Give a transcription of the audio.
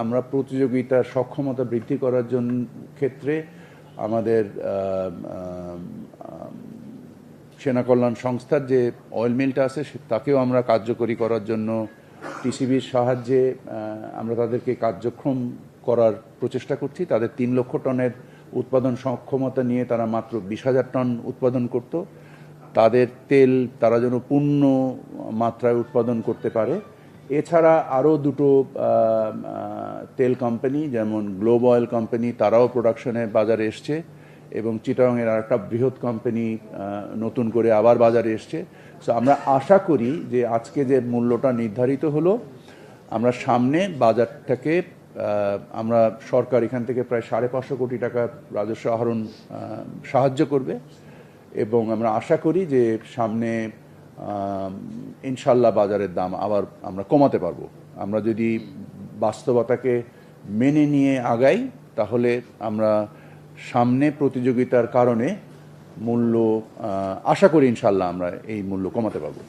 আমরা প্রতিযোগিতার সক্ষমতা বৃদ্ধি করার জন্য ক্ষেত্রে আমাদের সেনা কল্যাণ সংস্থার যে অয়েল মিলটা আছে তাকেও আমরা কার্যকরী করার জন্য টিসিবির সাহায্যে আমরা তাদেরকে কার্যক্ষম করার প্রচেষ্টা করছি। তাদের 3 লক্ষ টনের উৎপাদন সক্ষমতা নিয়ে তারা মাত্র 20,000 টন উৎপাদন করত। তাদের তেল তারা যেন পূর্ণ মাত্রায় উৎপাদন করতে পারে। এছাড়া আরও দুটো তেল কোম্পানি যেমন গ্লোব অয়েল কোম্পানি তারাও প্রোডাকশনে বাজারে এসছে এবং চিটাগংয়ের আরেকটা বৃহৎ কোম্পানি নতুন করে আবার বাজারে এসছে। সো আমরা আশা করি যে আজকে যে মূল্যটা নির্ধারিত হলো, আমরা সামনে বাজারটাকে আমরা সরকার এখান থেকে প্রায় 550 কোটি টাকা রাজস্ব আহরণ সাহায্য করবে এবং আমরা আশা করি যে সামনে ইনশাল্লাহ বাজারের দাম আবার আমরা কমাতে পারবো। আমরা যদি বাস্তবতাকে মেনে নিয়ে আগাই তাহলে আমরা সামনে প্রতিযোগিতার কারণে মূল্য আশা করি ইনশাল্লাহ আমরা এই মূল্য কমাতে পারবো।